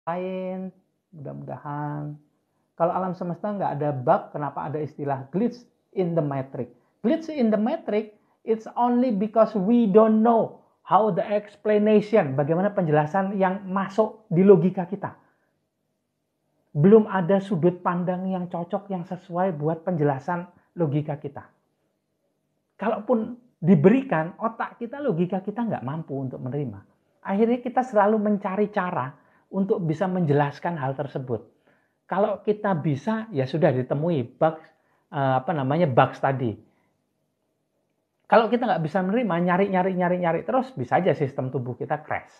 lain, mudah-mudahan. Kalau alam semesta nggak ada bug, kenapa ada istilah glitch in the matrix? Glitch in the matrix, it's only because we don't know how the explanation, bagaimana penjelasan yang masuk di logika kita. Belum ada sudut pandang yang cocok, yang sesuai buat penjelasan logika kita. Kalaupun diberikan, otak kita, logika kita nggak mampu untuk menerima. Akhirnya kita selalu mencari cara untuk bisa menjelaskan hal tersebut. Kalau kita bisa, ya sudah ditemui bugs, bugs tadi. Kalau kita nggak bisa menerima, nyari terus, bisa aja sistem tubuh kita crash.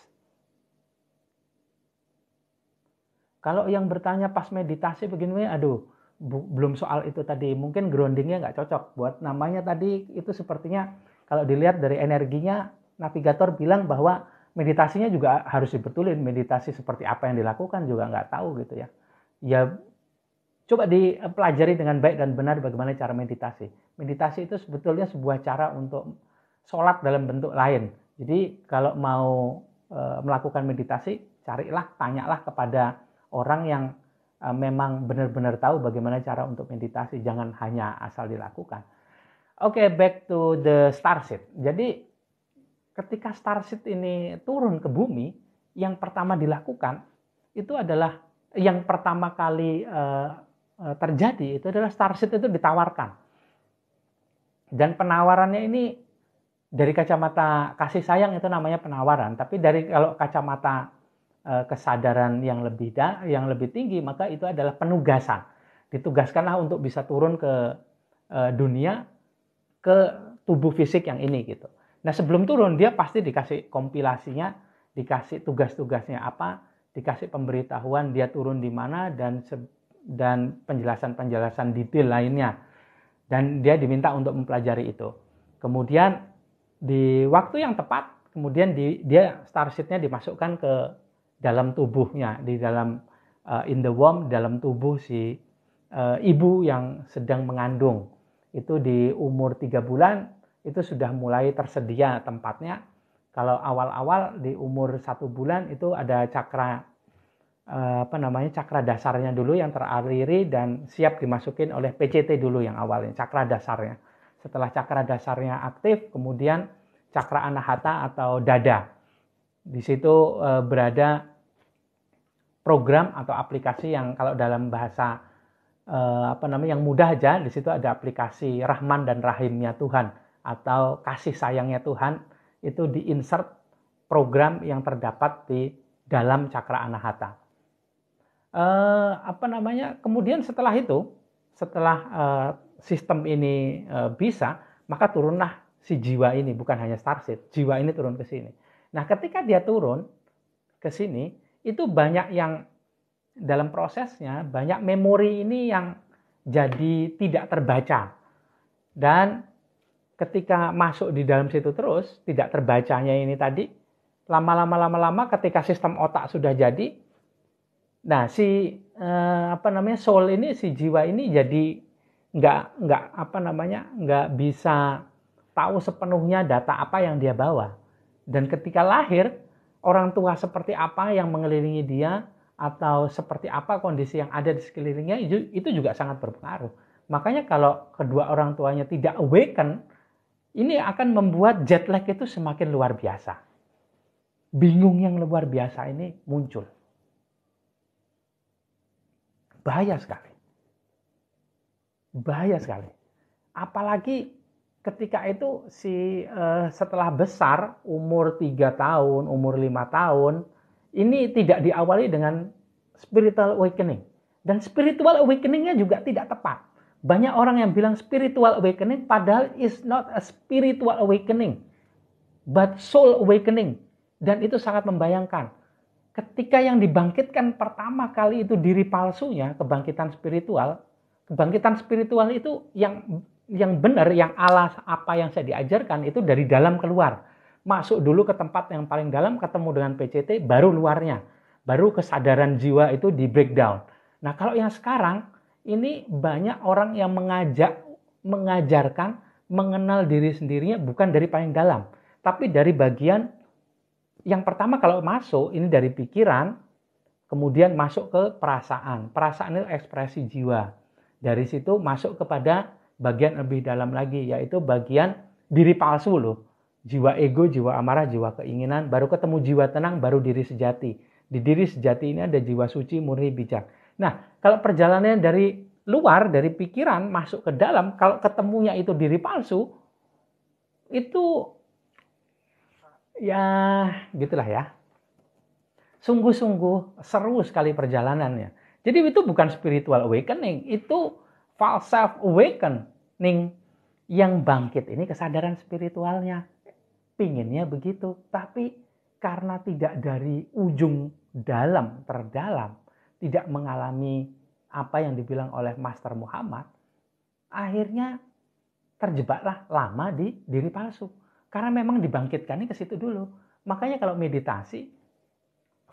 Kalau yang bertanya pas meditasi begini, aduh, belum soal itu tadi. Mungkin groundingnya nggak cocok. Buat namanya tadi itu sepertinya kalau dilihat dari energinya, navigator bilang bahwa meditasinya juga harus dibetulin. Meditasi seperti apa yang dilakukan juga nggak tahu gitu ya. Ya coba dipelajari dengan baik dan benar bagaimana cara meditasi. Meditasi itu sebetulnya sebuah cara untuk sholat dalam bentuk lain. Jadi kalau mau melakukan meditasi, carilah, tanyalah kepada orang yang memang benar-benar tahu bagaimana cara untuk meditasi. Jangan hanya asal dilakukan. Oke, back to the starseed. Jadi ketika starseed ini turun ke bumi, yang pertama dilakukan itu adalah yang pertama kali terjadi itu adalah starseed itu ditawarkan. Dan penawarannya ini dari kacamata kasih sayang itu namanya penawaran, tapi dari kalau kacamata kesadaran yang lebih tinggi, maka itu adalah penugasan. Ditugaskanlah untuk bisa turun ke dunia, ke tubuh fisik yang ini gitu. Nah sebelum turun dia pasti dikasih kompilasinya, dikasih tugas-tugasnya apa, dikasih pemberitahuan dia turun di mana dan penjelasan detail lainnya. Dan dia diminta untuk mempelajari itu. Kemudian di waktu yang tepat, kemudian dia starseed-nya dimasukkan ke dalam tubuhnya, di dalam in the womb, dalam tubuh si ibu yang sedang mengandung. Itu di umur 3 bulan itu sudah mulai tersedia tempatnya. Kalau awal-awal di umur 1 bulan itu ada cakra cakra dasarnya dulu yang teraliri dan siap dimasukin oleh PCT dulu yang awalnya, cakra dasarnya. Setelah cakra dasarnya aktif, kemudian cakra anahata atau dada. Di situ berada program atau aplikasi yang kalau dalam bahasa yang mudah aja, di situ ada aplikasi Rahman dan Rahimnya Tuhan atau kasih sayangnya Tuhan, itu di-insert program yang terdapat di dalam cakra anahata. Kemudian setelah itu, setelah sistem ini bisa, maka turunlah si jiwa ini, bukan hanya starseed, jiwa ini turun ke sini. Nah, ketika dia turun ke sini, itu banyak yang dalam prosesnya, banyak memori ini yang jadi tidak terbaca. Dan ketika masuk di dalam situ terus, tidak terbacanya ini tadi, lama-lama ketika sistem otak sudah jadi, nah si soul ini, si jiwa ini jadi nggak bisa tahu sepenuhnya data apa yang dia bawa. Dan ketika lahir, orang tua seperti apa yang mengelilingi dia atau seperti apa kondisi yang ada di sekelilingnya itu juga sangat berpengaruh. Makanya kalau kedua orang tuanya tidak awaken, ini akan membuat jet lag itu semakin luar biasa. Bingung yang luar biasa ini muncul. Bahaya sekali. Bahaya sekali. Apalagi ketika itu setelah besar, umur 3 tahun, umur 5 tahun, ini tidak diawali dengan spiritual awakening. Dan spiritual awakeningnya juga tidak tepat. Banyak orang yang bilang spiritual awakening, padahal is not a spiritual awakening, but soul awakening. Dan itu sangat membayangkan. Ketika yang dibangkitkan pertama kali itu diri palsunya, kebangkitan spiritual itu yang benar, yang ala apa yang saya diajarkan itu dari dalam keluar. Masuk dulu ke tempat yang paling dalam, ketemu dengan PCT, baru luarnya. Baru kesadaran jiwa itu di breakdown. Nah kalau yang sekarang, ini banyak orang yang mengajarkan, mengenal diri sendirinya bukan dari paling dalam. Tapi dari bagian yang pertama kalau masuk, ini dari pikiran, Kemudian masuk ke perasaan. Perasaan itu ekspresi jiwa. Dari situ masuk kepada bagian lebih dalam lagi, yaitu bagian diri palsu loh. Jiwa ego, jiwa amarah, jiwa keinginan, baru ketemu jiwa tenang, baru diri sejati. Di diri sejati ini ada jiwa suci, murni, bijak. Nah, kalau perjalanannya dari luar, dari pikiran, masuk ke dalam, kalau ketemunya itu diri palsu, itu ya gitulah ya. Sungguh-sungguh seru sekali perjalanannya. Jadi itu bukan spiritual awakening, itu false self awakening. Yang bangkit ini kesadaran spiritualnya. Pinginnya begitu, tapi karena tidak dari ujung dalam, terdalam, tidak mengalami apa yang dibilang oleh Master Muhammad, akhirnya terjebaklah lama di diri palsu. Karena memang dibangkitkannya ke situ dulu. Makanya kalau meditasi,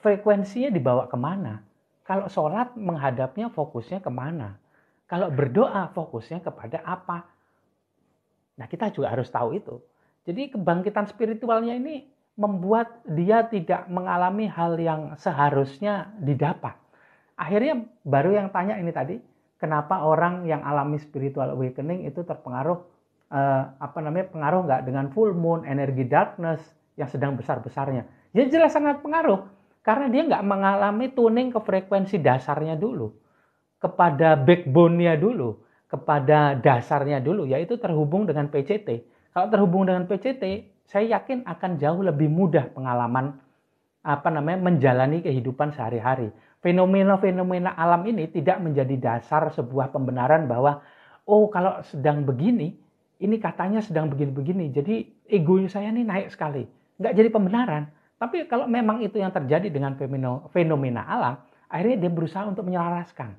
frekuensinya dibawa kemana? Kalau sholat menghadapnya fokusnya kemana? Kalau berdoa fokusnya kepada apa? Nah, kita juga harus tahu itu. Jadi kebangkitan spiritualnya ini membuat dia tidak mengalami hal yang seharusnya didapat. Akhirnya baru yang tanya ini tadi, kenapa orang yang alami spiritual awakening itu terpengaruh pengaruh nggak dengan full moon, energi darkness yang sedang besar-besarnya? Ya jelas sangat pengaruh, karena dia nggak mengalami tuning ke frekuensi dasarnya dulu, kepada backbone-nya dulu, kepada dasarnya dulu, yaitu terhubung dengan PCT. Kalau terhubung dengan PCT, saya yakin akan jauh lebih mudah pengalaman menjalani kehidupan sehari-hari. Fenomena-fenomena alam ini tidak menjadi dasar sebuah pembenaran bahwa oh kalau sedang begini, ini katanya sedang begini-begini, jadi ego saya ini naik sekali. Nggak jadi pembenaran. Tapi kalau memang itu yang terjadi dengan fenomena alam, akhirnya dia berusaha untuk menyelaraskan.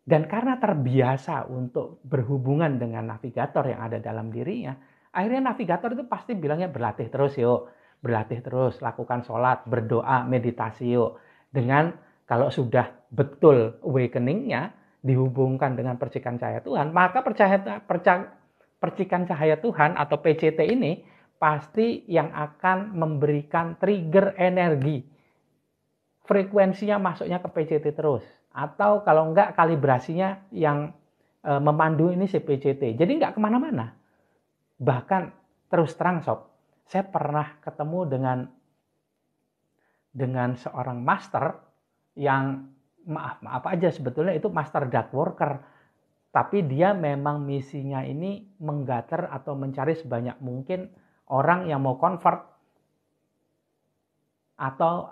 Dan karena terbiasa untuk berhubungan dengan navigator yang ada dalam dirinya, akhirnya navigator itu pasti bilangnya berlatih terus yuk. Berlatih terus, lakukan sholat, berdoa, meditasi yuk. Dengan kalau sudah betul awakening-nya dihubungkan dengan percikan cahaya Tuhan, maka percikan cahaya Tuhan atau PCT ini pasti yang akan memberikan trigger energi. Frekuensinya masuknya ke PCT terus. Atau kalau enggak kalibrasinya yang memandu ini si PCT. Jadi enggak kemana-mana. Bahkan terus terang sob, saya pernah ketemu dengan seorang master yang maaf aja sebetulnya itu master dark worker. Tapi dia memang misinya ini menggater atau mencari sebanyak mungkin orang yang mau convert atau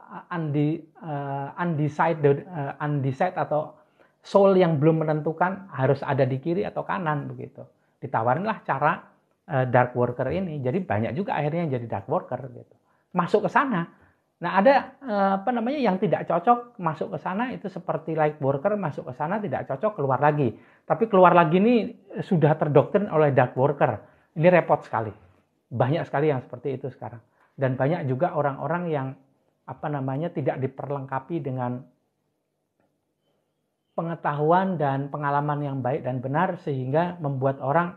undecided atau soul yang belum menentukan harus ada di kiri atau kanan begitu. Ditawarinlah cara dark worker ini. Jadi banyak juga akhirnya yang jadi dark worker gitu. Masuk ke sana. Nah, ada yang tidak cocok masuk ke sana itu seperti light worker masuk ke sana tidak cocok keluar lagi. Tapi keluar lagi ini sudah terdoktrin oleh dark worker. Ini repot sekali. Banyak sekali yang seperti itu sekarang. Dan banyak juga orang-orang yang tidak diperlengkapi dengan pengetahuan dan pengalaman yang baik dan benar sehingga membuat orang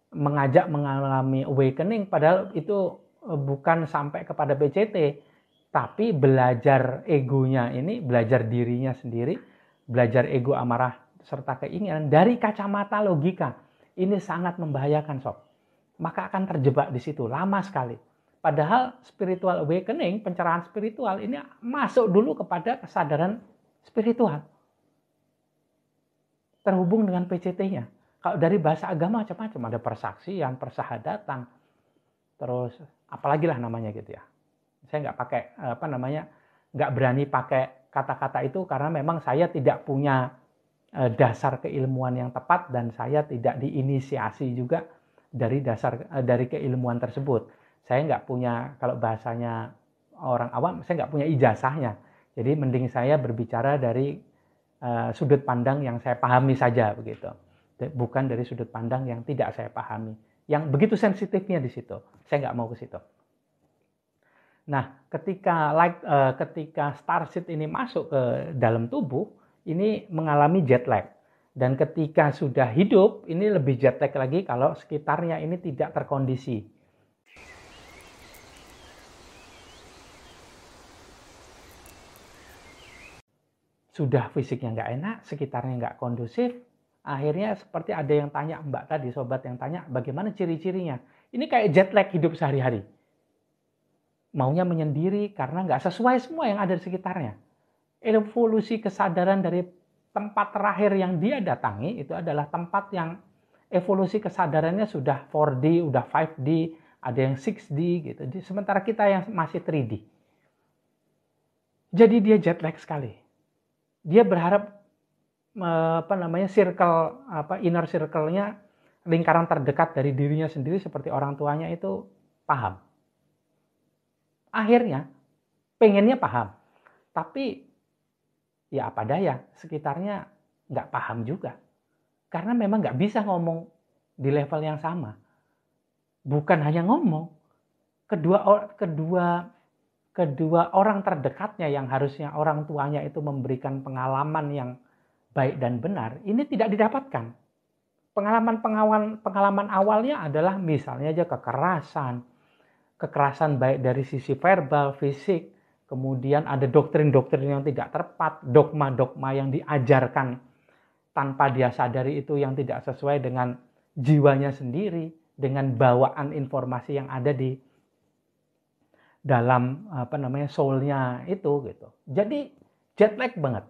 mengajak mengalami awakening padahal itu bukan sampai kepada PCT tapi belajar egonya ini, belajar dirinya sendiri, belajar ego amarah serta keinginan dari kacamata logika. Ini sangat membahayakan sob. Maka akan terjebak di situ lama sekali. Padahal spiritual awakening, pencerahan spiritual ini masuk dulu kepada kesadaran spiritual. Terhubung dengan PCT-nya. Kalau dari bahasa agama macam-macam, ada persaksian, persahadatan, terus apalagi lah namanya gitu ya. Saya nggak pakai nggak berani pakai kata-kata itu karena memang saya tidak punya dasar keilmuan yang tepat dan saya tidak diinisiasi juga dari keilmuan tersebut. Saya nggak punya, kalau bahasanya orang awam, saya nggak punya ijazahnya. Jadi mending saya berbicara dari sudut pandang yang saya pahami saja begitu. Bukan dari sudut pandang yang tidak saya pahami. Yang begitu sensitifnya di situ. Saya nggak mau ke situ. Nah, ketika starseed ini masuk ke dalam tubuh, ini mengalami jet lag. Dan ketika sudah hidup, ini lebih jet lag lagi kalau sekitarnya ini tidak terkondisi. sudah fisiknya nggak enak, sekitarnya nggak kondusif, akhirnya seperti ada yang tanya, Mbak tadi, sobat yang tanya, bagaimana ciri-cirinya? Ini kayak jet lag hidup sehari-hari. Maunya menyendiri karena nggak sesuai semua yang ada di sekitarnya. Evolusi kesadaran dari tempat terakhir yang dia datangi itu adalah tempat yang evolusi kesadarannya sudah 4D, udah 5D, ada yang 6D gitu. Sementara kita yang masih 3D. Jadi dia jet lag sekali. Dia berharap inner circle-nya, lingkaran terdekat dari dirinya sendiri seperti orang tuanya itu paham. Akhirnya pengennya paham, tapi ya apa daya, sekitarnya nggak paham juga. Karena memang nggak bisa ngomong di level yang sama. Bukan hanya ngomong, kedua orang terdekatnya yang harusnya orang tuanya itu memberikan pengalaman yang baik dan benar, ini tidak didapatkan. Pengalaman awalnya adalah misalnya aja kekerasan baik dari sisi verbal, fisik, kemudian ada doktrin-doktrin yang tidak tepat, dogma-dogma yang diajarkan tanpa dia sadari itu yang tidak sesuai dengan jiwanya sendiri, dengan bawaan informasi yang ada di dalam soul-nya itu gitu. Jadi jet lag banget.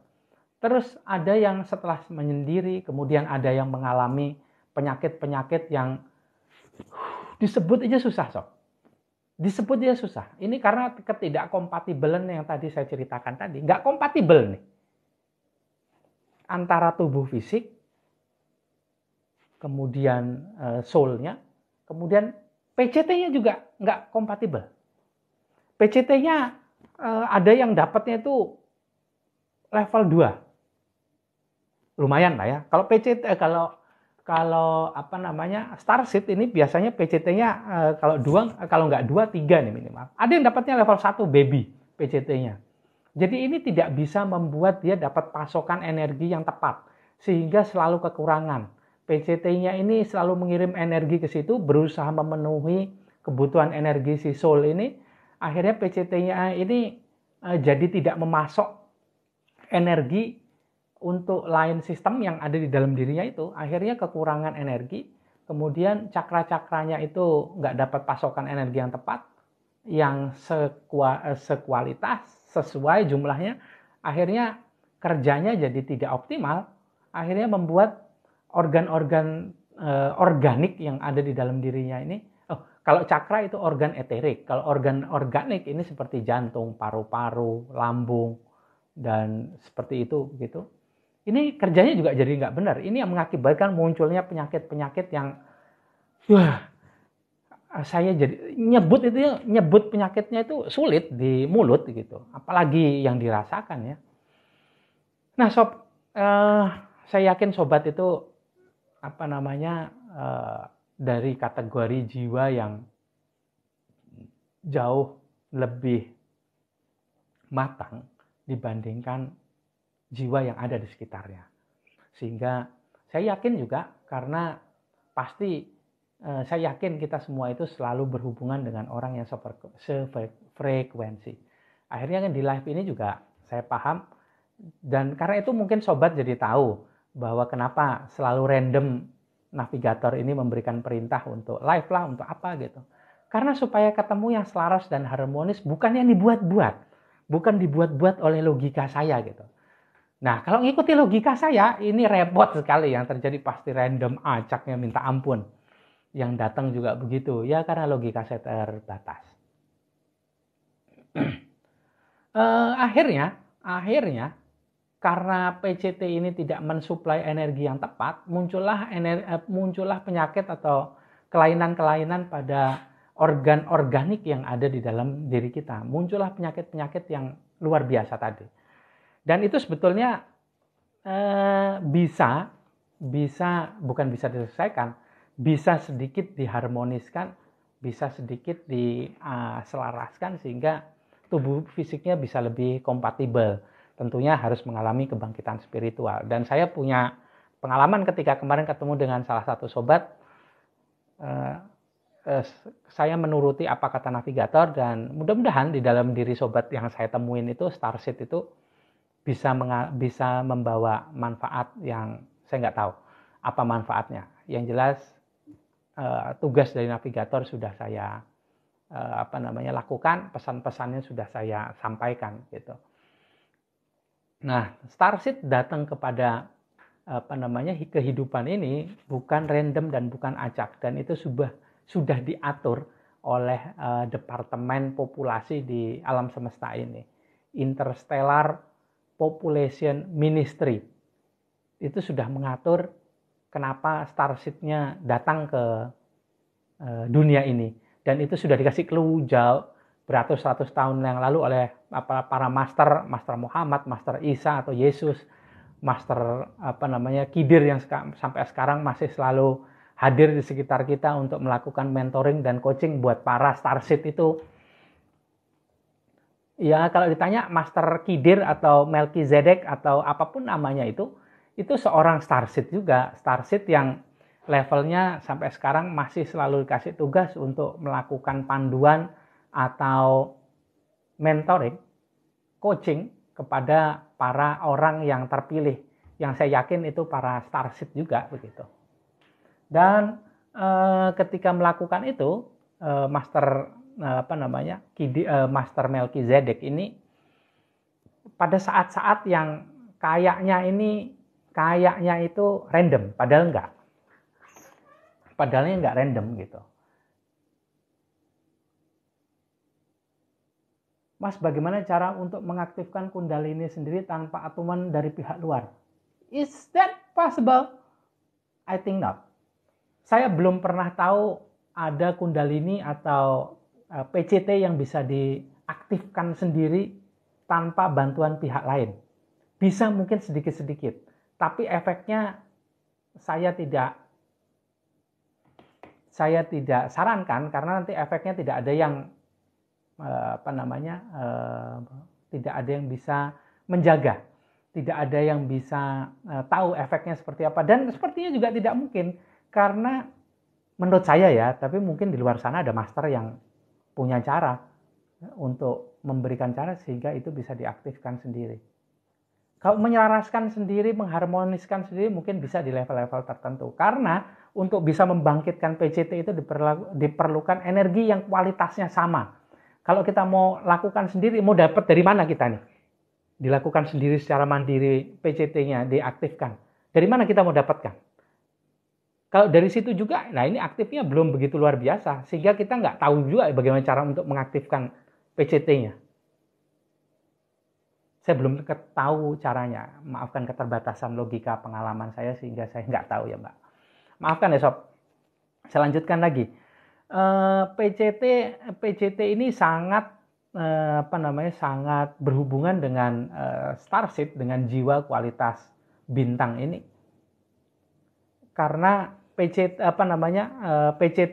Terus ada yang setelah menyendiri, kemudian ada yang mengalami penyakit-penyakit yang disebut aja susah, sob. Disebut aja susah. Ini karena ketidakkompatibelan yang tadi saya ceritakan tadi. Nggak kompatibel nih. Antara tubuh fisik, kemudian soul-nya, kemudian PCT-nya juga nggak kompatibel. PCT-nya ada yang dapatnya itu level 2. Lumayan lah ya. Kalau PCT Starseed ini biasanya PCT-nya kalau nggak 2, 3 nih minimal. Ada yang dapatnya level 1 baby PCT-nya. Jadi ini tidak bisa membuat dia dapat pasokan energi yang tepat sehingga selalu kekurangan. PCT-nya ini selalu mengirim energi ke situ, berusaha memenuhi kebutuhan energi si soul ini. Akhirnya PCT-nya ini jadi tidak memasok energi untuk lain sistem yang ada di dalam dirinya itu, akhirnya kekurangan energi, kemudian cakra-cakranya itu nggak dapat pasokan energi yang tepat, yang sekualitas, sesuai jumlahnya, akhirnya kerjanya jadi tidak optimal, akhirnya membuat organ-organ organik yang ada di dalam dirinya ini, kalau cakra itu organ eterik, kalau organ organik ini seperti jantung, paru-paru, lambung, dan seperti itu begitu. Ini kerjanya juga jadi nggak benar. Ini yang mengakibatkan munculnya penyakit-penyakit yang saya jadi nyebut penyakitnya itu sulit di mulut gitu, apalagi yang dirasakan ya. Nah, sob, saya yakin sobat itu dari kategori jiwa yang jauh lebih matang dibandingkan jiwa yang ada di sekitarnya. Sehingga saya yakin juga, karena pasti saya yakin kita semua itu selalu berhubungan dengan orang yang sefrekuensi. Akhirnya kan di live ini juga saya paham, dan karena itu mungkin sobat jadi tahu bahwa kenapa selalu random navigator ini memberikan perintah untuk live lah, untuk apa gitu. Karena supaya ketemu yang selaras dan harmonis, bukan yang dibuat-buat. Bukan dibuat-buat oleh logika saya gitu. Nah, kalau ngikuti logika saya, ini repot sekali. Yang terjadi pasti random, acaknya minta ampun. Yang datang juga begitu. Ya, karena logika saya terbatas. Akhirnya, karena PCT ini tidak mensuplai energi yang tepat, muncullah penyakit atau kelainan-kelainan pada organ organik yang ada di dalam diri kita. Muncullah penyakit-penyakit yang luar biasa tadi. Dan itu sebetulnya bukan bisa diselesaikan, bisa sedikit diharmoniskan, bisa sedikit diselaraskan sehingga tubuh fisiknya bisa lebih kompatibel. Tentunya harus mengalami kebangkitan spiritual. Dan saya punya pengalaman ketika kemarin ketemu dengan salah satu sobat, saya menuruti apa kata navigator, dan mudah-mudahan di dalam diri sobat yang saya temuin itu, Starseed itu, bisa membawa manfaat yang saya nggak tahu apa manfaatnya. Yang jelas tugas dari navigator sudah saya lakukan, pesan-pesannya sudah saya sampaikan gitu. Nah, Starseed datang kepada kehidupan ini bukan random dan bukan acak, dan itu sudah diatur oleh Departemen Populasi di alam semesta ini, Interstellar Population Ministry. Itu sudah mengatur kenapa Starseed-nya datang ke dunia ini, dan itu sudah dikasih clue jauh beratus-ratus tahun yang lalu oleh para master Muhammad, master Isa atau Yesus, master Khidir yang sampai sekarang masih selalu hadir di sekitar kita untuk melakukan mentoring dan coaching buat para Starseed itu. Ya, kalau ditanya Master Khidir atau Melchizedek atau apapun namanya itu seorang Starseed juga, Starseed yang levelnya sampai sekarang masih selalu dikasih tugas untuk melakukan panduan atau mentoring, coaching kepada para orang yang terpilih, yang saya yakin itu para Starseed juga begitu. Dan ketika melakukan itu, Master Melchizedek ini pada saat-saat yang kayaknya itu random, padahal enggak. Padahalnya enggak random gitu. Mas, bagaimana cara untuk mengaktifkan Kundalini sendiri tanpa atuman dari pihak luar? Is that possible? I think not. Saya belum pernah tahu ada Kundalini atau PCT yang bisa diaktifkan sendiri tanpa bantuan pihak lain. Bisa mungkin sedikit-sedikit, tapi efeknya saya tidak sarankan, karena nanti efeknya tidak ada yang tidak ada yang bisa menjaga, tidak ada yang bisa tahu efeknya seperti apa, dan sepertinya juga tidak mungkin, karena menurut saya ya, tapi mungkin di luar sana ada master yang punya cara untuk memberikan cara sehingga itu bisa diaktifkan sendiri. Kalau menyelaraskan sendiri, mengharmoniskan sendiri mungkin bisa di level-level tertentu, karena untuk bisa membangkitkan PCT itu diperlukan energi yang kualitasnya sama. Kalau kita mau lakukan sendiri, mau dapat dari mana kita nih? Dilakukan sendiri secara mandiri, PCT-nya diaktifkan. Dari mana kita mau dapatkan? Kalau dari situ juga, nah ini aktifnya belum begitu luar biasa, sehingga kita nggak tahu juga bagaimana cara untuk mengaktifkan PCT-nya. Saya belum tahu caranya, maafkan keterbatasan logika pengalaman saya sehingga saya nggak tahu ya Mbak. Maafkan ya Sob. Saya lanjutkan lagi. PCT ini sangat sangat berhubungan dengan Starseed, dengan jiwa kualitas bintang ini. Karena PCT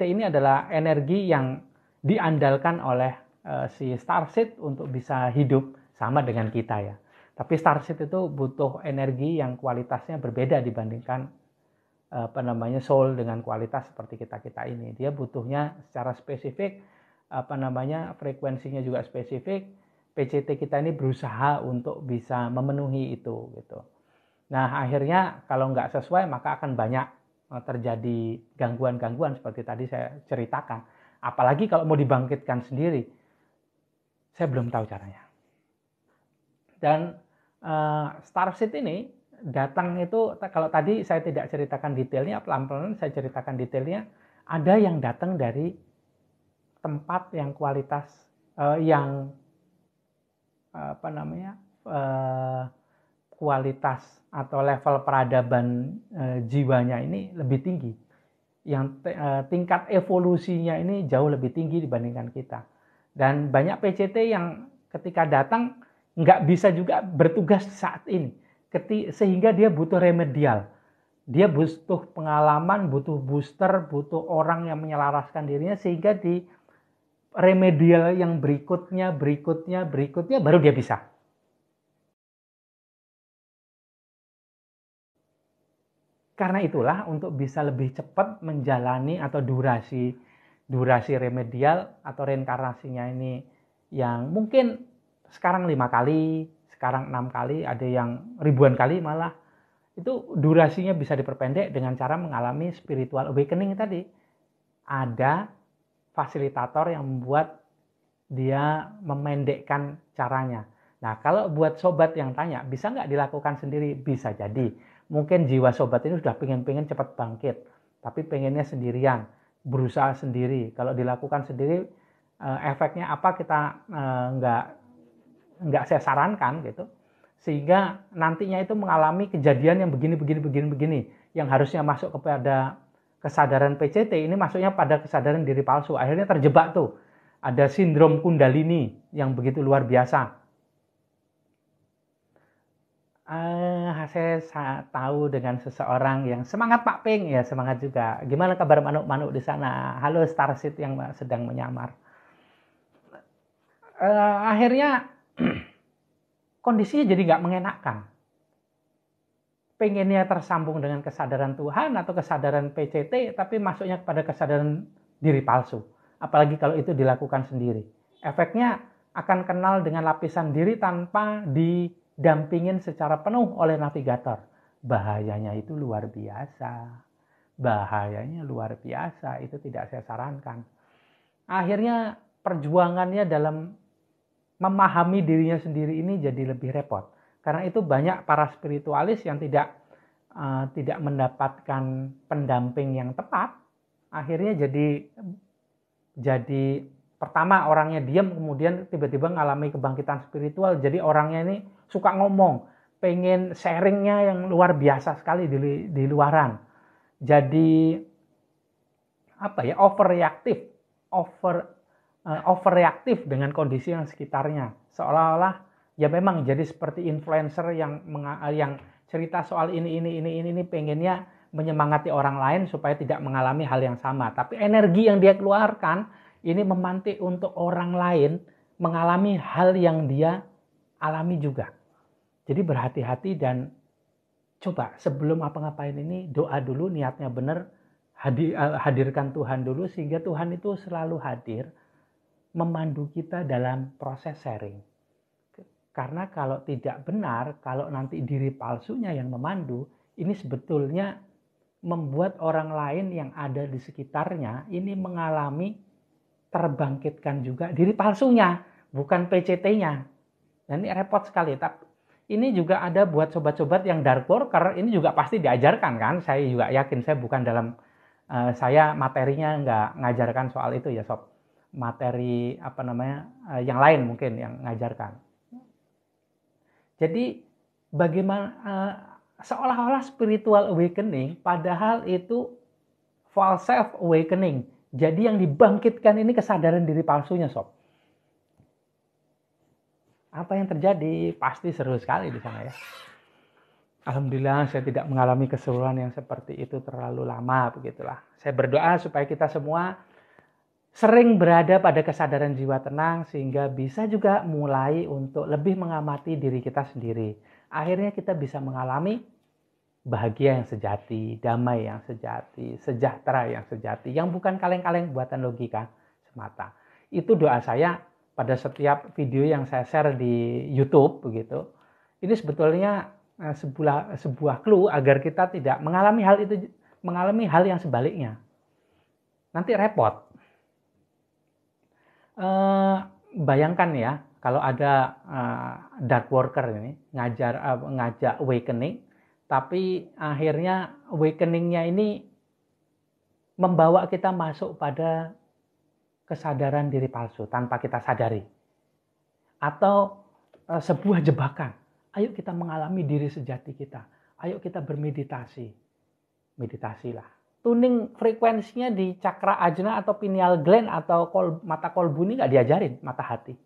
ini adalah energi yang diandalkan oleh si Starseed untuk bisa hidup sama dengan kita ya. Tapi Starseed itu butuh energi yang kualitasnya berbeda dibandingkan soul dengan kualitas seperti kita ini. Dia butuhnya secara spesifik, frekuensinya juga spesifik. PCT kita ini berusaha untuk bisa memenuhi itu gitu. Nah, akhirnya kalau nggak sesuai maka akan banyak terjadi gangguan-gangguan seperti tadi saya ceritakan. Apalagi kalau mau dibangkitkan sendiri, saya belum tahu caranya. Dan Starseed ini datang itu, kalau tadi saya tidak ceritakan detailnya, pelan-pelan saya ceritakan detailnya. Ada yang datang dari tempat yang kualitas kualitas atau level peradaban jiwanya ini lebih tinggi, yang tingkat evolusinya ini jauh lebih tinggi dibandingkan kita. Dan banyak PCT yang ketika datang nggak bisa juga bertugas saat ini, sehingga dia butuh remedial, dia butuh pengalaman, butuh booster, butuh orang yang menyelaraskan dirinya, sehingga di remedial yang berikutnya baru dia bisa. Karena itulah untuk bisa lebih cepat menjalani atau durasi remedial atau reinkarnasinya ini yang mungkin sekarang 5 kali, sekarang 6 kali, ada yang ribuan kali malah. Itu durasinya bisa diperpendek dengan cara mengalami spiritual awakening tadi. Ada fasilitator yang membuat dia memendekkan caranya. Nah, kalau buat sobat yang tanya, bisa nggak dilakukan sendiri? Bisa jadi. Mungkin jiwa sobat ini sudah pengen cepat bangkit, tapi pengennya sendirian, berusaha sendiri. Kalau dilakukan sendiri, efeknya apa kita nggak saya sarankan gitu. Sehingga nantinya itu mengalami kejadian yang begini, yang harusnya masuk kepada kesadaran PCT, ini masuknya pada kesadaran diri palsu. Akhirnya terjebak tuh. Ada sindrom Kundalini yang begitu luar biasa. Saya tahu dengan seseorang yang semangat Pak Ping, ya semangat juga. Gimana kabar manuk-manuk di sana? Halo Starseed yang sedang menyamar. Akhirnya kondisinya jadi nggak mengenakan. Pengennya tersambung dengan kesadaran Tuhan atau kesadaran PCT, tapi masuknya kepada kesadaran diri palsu. Apalagi kalau itu dilakukan sendiri. Efeknya akan kenal dengan lapisan diri tanpa didampingin secara penuh oleh navigator. Bahayanya itu luar biasa. Bahayanya luar biasa. Itu tidak saya sarankan. Akhirnya perjuangannya dalam memahami dirinya sendiri ini jadi lebih repot. Karena itu banyak para spiritualis yang tidak mendapatkan pendamping yang tepat. Akhirnya jadi pertama orangnya diam, kemudian tiba-tiba ngalami kebangkitan spiritual. Jadi orangnya ini suka ngomong, pengen sharingnya yang luar biasa sekali di luaran. Jadi overreaktif dengan kondisi yang sekitarnya. Seolah-olah ya memang jadi seperti influencer yang cerita soal ini pengennya menyemangati orang lain supaya tidak mengalami hal yang sama. Tapi energi yang dia keluarkan ini memantik untuk orang lain mengalami hal yang dia alami juga. Jadi berhati-hati dan coba sebelum apa-ngapain ini doa dulu, niatnya benar, hadirkan Tuhan dulu sehingga Tuhan itu selalu hadir memandu kita dalam proses sharing. Karena kalau tidak benar, kalau nanti diri palsunya yang memandu, ini sebetulnya membuat orang lain yang ada di sekitarnya ini mengalami terbangkitkan juga diri palsunya, bukan PCT-nya. Dan ini repot sekali. Tapi ini juga ada buat sobat-sobat yang dark worker, ini juga pasti diajarkan kan. Saya juga yakin, saya bukan dalam, saya materinya nggak ngajarkan soal itu ya sob. Materi yang lain mungkin yang ngajarkan. Jadi bagaimana seolah-olah spiritual awakening, padahal itu false self awakening. Jadi yang dibangkitkan ini kesadaran diri palsunya sob. Apa yang terjadi? Pasti seru sekali di sana ya. Alhamdulillah saya tidak mengalami keseruan yang seperti itu terlalu lama, begitulah. Saya berdoa supaya kita semua sering berada pada kesadaran jiwa tenang sehingga bisa juga mulai untuk lebih mengamati diri kita sendiri. Akhirnya kita bisa mengalami bahagia yang sejati, damai yang sejati, sejahtera yang sejati, yang bukan kaleng-kaleng buatan logika semata. Itu doa saya pada setiap video yang saya share di YouTube begitu. Ini sebetulnya sebuah clue agar kita tidak mengalami hal yang sebaliknya. Nanti repot. Bayangkan ya, kalau ada dark worker ini ngajak awakening, tapi akhirnya awakeningnya ini membawa kita masuk pada kesadaran diri palsu tanpa kita sadari. Atau sebuah jebakan. Ayo kita mengalami diri sejati kita. Ayo kita bermeditasi. Meditasilah. Tuning frekuensinya di cakra ajna atau pineal gland atau mata kolbu ini nggak diajarin, mata hati.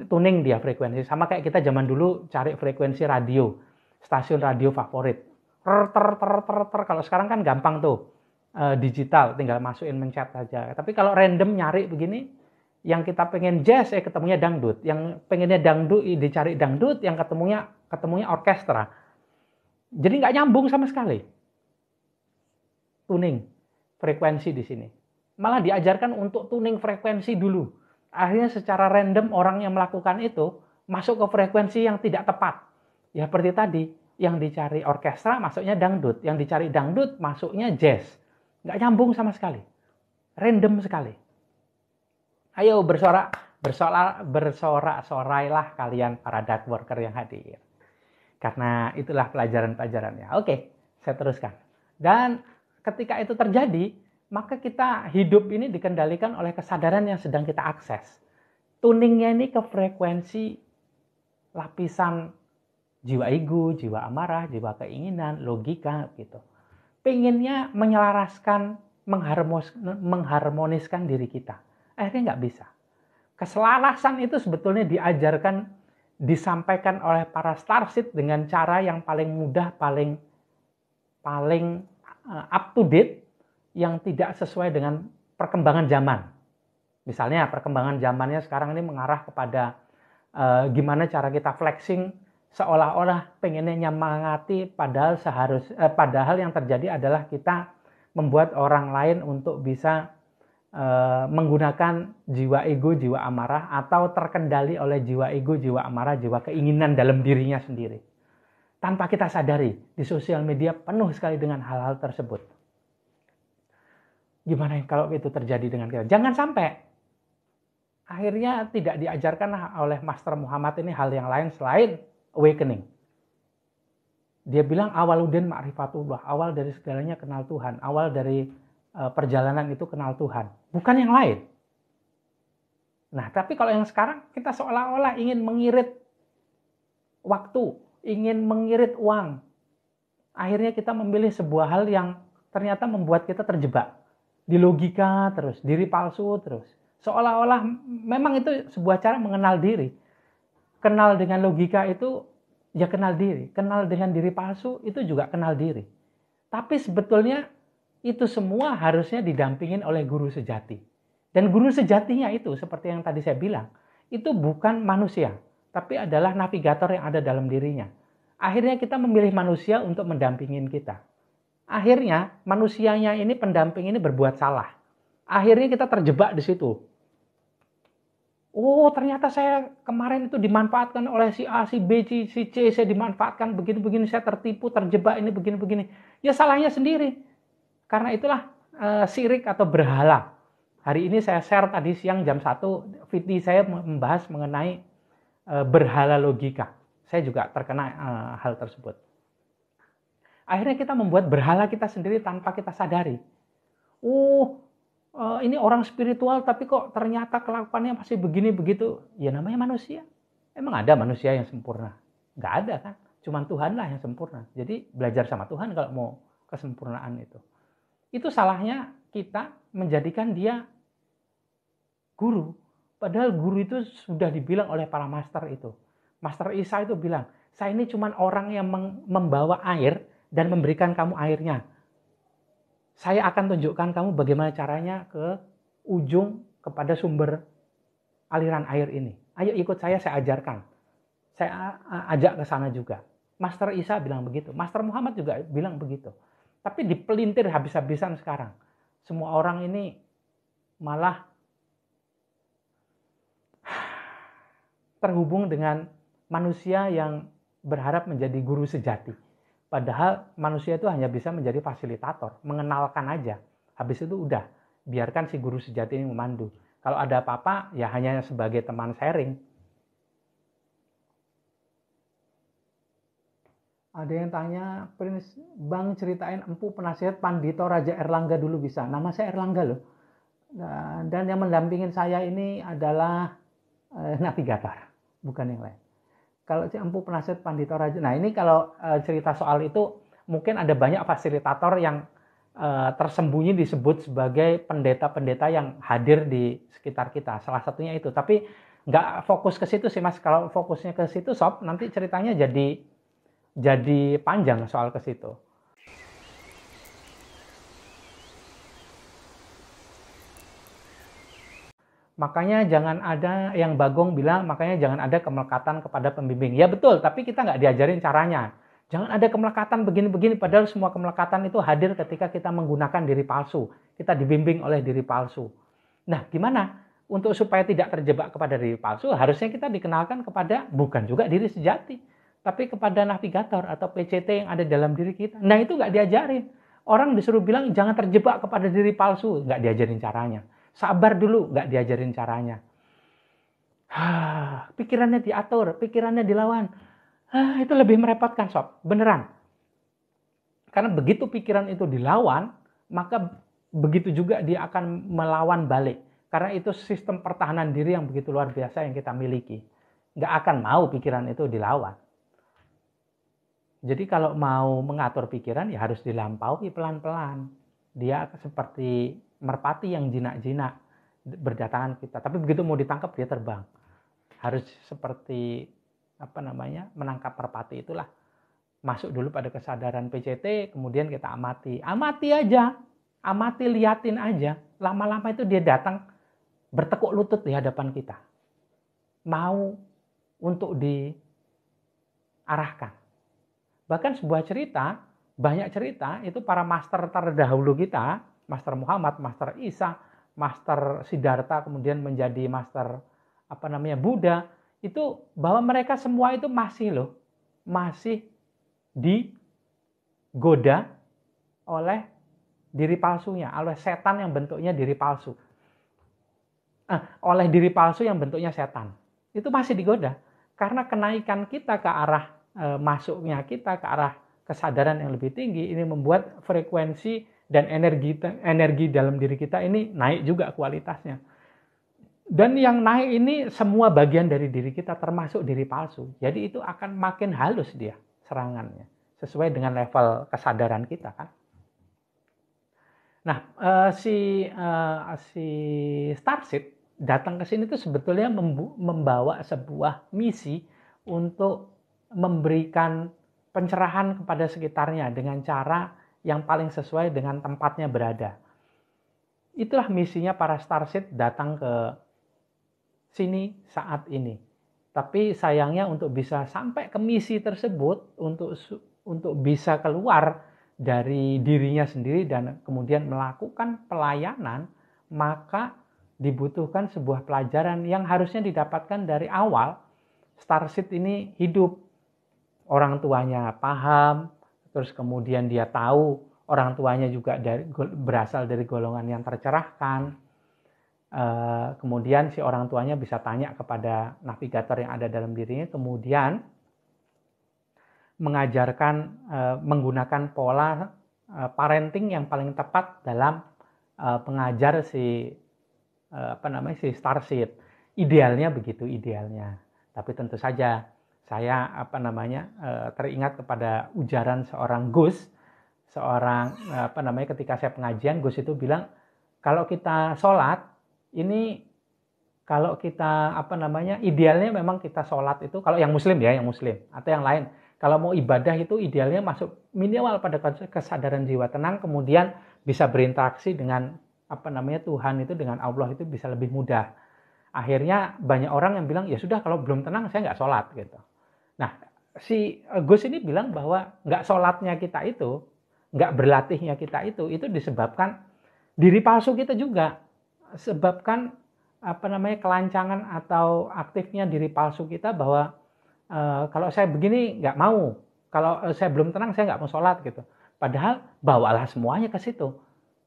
Tuning dia frekuensi. Sama kayak kita zaman dulu cari frekuensi radio, stasiun radio favorit. Kalau sekarang kan gampang tuh, digital, tinggal masukin mencet saja. Tapi kalau random nyari begini, yang kita pengen jazz, ketemunya dangdut. Yang pengennya dangdut, dicari dangdut, yang ketemunya orkestra. Jadi nggak nyambung sama sekali. Tuning frekuensi di sini. Malah diajarkan untuk tuning frekuensi dulu. Akhirnya secara random orang yang melakukan itu masuk ke frekuensi yang tidak tepat. Ya seperti tadi, yang dicari orkestra masuknya dangdut, yang dicari dangdut masuknya jazz. Nggak nyambung sama sekali. Random sekali. Ayo bersorak-sorailah kalian para dark worker yang hadir. Karena itulah pelajaran-pelajarannya. Oke, saya teruskan. Dan ketika itu terjadi, maka kita hidup ini dikendalikan oleh kesadaran yang sedang kita akses. Tuningnya ini ke frekuensi lapisan jiwa ego, jiwa amarah, jiwa keinginan, logika gitu. Pengennya menyelaraskan, mengharmoniskan diri kita. Akhirnya nggak bisa. Keselarasan itu sebetulnya diajarkan, disampaikan oleh para starseed dengan cara yang paling mudah, paling up to date, yang tidak sesuai dengan perkembangan zaman. Misalnya perkembangan zamannya sekarang ini mengarah kepada gimana cara kita flexing seolah-olah pengennya nyemangati, padahal yang terjadi adalah kita membuat orang lain untuk bisa menggunakan jiwa ego, jiwa amarah, atau terkendali oleh jiwa ego, jiwa amarah, jiwa keinginan dalam dirinya sendiri. Tanpa kita sadari, di sosial media penuh sekali dengan hal-hal tersebut. Gimana kalau itu terjadi dengan kita? Jangan sampai akhirnya tidak diajarkan oleh Master Muhammad ini hal yang lain selain awakening. Dia bilang awaludin ma'rifatullah, awal dari segalanya kenal Tuhan, awal dari perjalanan itu kenal Tuhan, bukan yang lain. Nah, tapi kalau yang sekarang kita seolah-olah ingin mengirit waktu, ingin mengirit uang. Akhirnya kita memilih sebuah hal yang ternyata membuat kita terjebak di logika terus, diri palsu terus. Seolah-olah memang itu sebuah cara mengenal diri. Kenal dengan logika itu ya kenal diri. Kenal dengan diri palsu itu juga kenal diri. Tapi sebetulnya itu semua harusnya didampingin oleh guru sejati. Dan guru sejatinya itu seperti yang tadi saya bilang, itu bukan manusia, tapi adalah navigator yang ada dalam dirinya. Akhirnya kita memilih manusia untuk mendampingin kita. Akhirnya manusianya ini, pendamping ini berbuat salah. Akhirnya kita terjebak di situ. Oh, ternyata saya kemarin itu dimanfaatkan oleh si A, si B, si C, saya dimanfaatkan begini-begini, saya tertipu, terjebak ini begini-begini. Ya salahnya sendiri. Karena itulah syirik atau berhala. Hari ini saya share tadi siang jam 1, VT saya membahas mengenai berhala logika. Saya juga terkena hal tersebut. Akhirnya kita membuat berhala kita sendiri tanpa kita sadari. Ini orang spiritual tapi kok ternyata kelakuannya masih begini begitu. Ya namanya manusia. Emang ada manusia yang sempurna? Nggak ada kan. Cuman Tuhanlah yang sempurna. Jadi belajar sama Tuhan kalau mau kesempurnaan itu. Itu salahnya kita menjadikan dia guru. Padahal guru itu sudah dibilang oleh para master itu. Master Isa itu bilang, saya ini cuman orang yang membawa air dan memberikan kamu airnya. Saya akan tunjukkan kamu bagaimana caranya ke ujung kepada sumber aliran air ini. Ayo ikut saya ajarkan. Saya ajak ke sana juga. Master Isa bilang begitu. Master Muhammad juga bilang begitu. Tapi dipelintir habis-habisan sekarang. Semua orang ini malah terhubung dengan manusia yang berharap menjadi guru sejati. Padahal manusia itu hanya bisa menjadi fasilitator, mengenalkan aja. Habis itu udah, biarkan si guru sejati ini memandu. Kalau ada apa-apa, ya hanya sebagai teman sharing. Ada yang tanya, Prince, Bang ceritain empu penasihat Pandito Raja Erlangga dulu bisa. Nama saya Erlangga loh. Dan yang mendampingin saya ini adalah navigator, bukan yang lain. Kalau empu penasihat Pandito Raja, nah ini kalau cerita soal itu mungkin ada banyak fasilitator yang tersembunyi disebut sebagai pendeta-pendeta yang hadir di sekitar kita. Salah satunya itu, tapi nggak fokus ke situ sih Mas. Kalau fokusnya ke situ sob, nanti ceritanya jadi panjang soal ke situ. Makanya jangan ada yang Bagong bilang, makanya jangan ada kemelekatan kepada pembimbing. Ya betul, tapi kita nggak diajarin caranya. Jangan ada kemelekatan begini-begini, padahal semua kemelekatan itu hadir ketika kita menggunakan diri palsu. Kita dibimbing oleh diri palsu. Nah, gimana? untuk supaya tidak terjebak kepada diri palsu, harusnya kita dikenalkan kepada bukan juga diri sejati, tapi kepada navigator atau PCT yang ada dalam diri kita. Nah itu nggak diajarin. Orang disuruh bilang jangan terjebak kepada diri palsu, nggak diajarin caranya. Sabar dulu, nggak diajarin caranya. Pikirannya diatur, pikirannya dilawan. Itu lebih merepotkan sob, beneran. Karena begitu pikiran itu dilawan, maka begitu juga dia akan melawan balik. Karena itu sistem pertahanan diri yang begitu luar biasa yang kita miliki. Nggak akan mau pikiran itu dilawan. Jadi kalau mau mengatur pikiran ya harus dilampaui pelan-pelan. Dia seperti merpati yang jinak-jinak berdatangan kita. Tapi begitu mau ditangkap dia terbang. Harus seperti menangkap merpati itulah. Masuk dulu pada kesadaran PCT, kemudian kita amati. Amati aja, amati, liatin aja. Lama-lama itu dia datang bertekuk lutut di hadapan kita. Mau untuk diarahkan. Bahkan sebuah cerita, banyak cerita, itu para master terdahulu kita, Master Muhammad, Master Isa, Master Siddhartha, kemudian menjadi Master Buddha, itu bahwa mereka semua itu masih digoda oleh diri palsunya, oleh setan yang bentuknya diri palsu. Oleh diri palsu yang bentuknya setan. Itu masih digoda. Karena kenaikan kita ke arah masuknya kita ke arah kesadaran yang lebih tinggi, ini membuat frekuensi dan energi dalam diri kita ini naik juga kualitasnya. Dan yang naik ini semua bagian dari diri kita termasuk diri palsu. Jadi itu akan makin halus dia serangannya sesuai dengan level kesadaran kita kan. Nah, si Starseed datang ke sini itu sebetulnya membawa sebuah misi untuk memberikan pencerahan kepada sekitarnya dengan cara yang paling sesuai dengan tempatnya berada. Itulah misinya para Starseed datang ke sini saat ini. Tapi sayangnya untuk bisa sampai ke misi tersebut, untuk bisa keluar dari dirinya sendiri dan kemudian melakukan pelayanan, maka dibutuhkan sebuah pelajaran yang harusnya didapatkan dari awal. Starseed ini hidup, orang tuanya paham, terus kemudian dia tahu orang tuanya juga berasal dari golongan yang tercerahkan. Kemudian si orang tuanya bisa tanya kepada navigator yang ada dalam dirinya, kemudian mengajarkan menggunakan pola parenting yang paling tepat dalam pengajar si Starseed. Idealnya begitu, idealnya. Tapi tentu saja saya teringat kepada ujaran seorang Gus, ketika saya pengajian, Gus itu bilang kalau kita sholat ini, kalau kita idealnya memang kita sholat itu, kalau yang muslim atau yang lain, kalau mau ibadah itu idealnya masuk minimal pada kesadaran jiwa tenang, kemudian bisa berinteraksi dengan Tuhan itu, dengan Allah itu bisa lebih mudah. Akhirnya banyak orang yang bilang ya sudah kalau belum tenang saya nggak sholat gitu. Nah si Gus ini bilang bahwa nggak sholatnya kita itu, nggak berlatihnya kita itu disebabkan diri palsu kita juga. Sebabkan kelancangan atau aktifnya diri palsu kita bahwa kalau saya begini nggak mau, kalau saya belum tenang saya nggak mau sholat gitu. Padahal bawalah semuanya ke situ,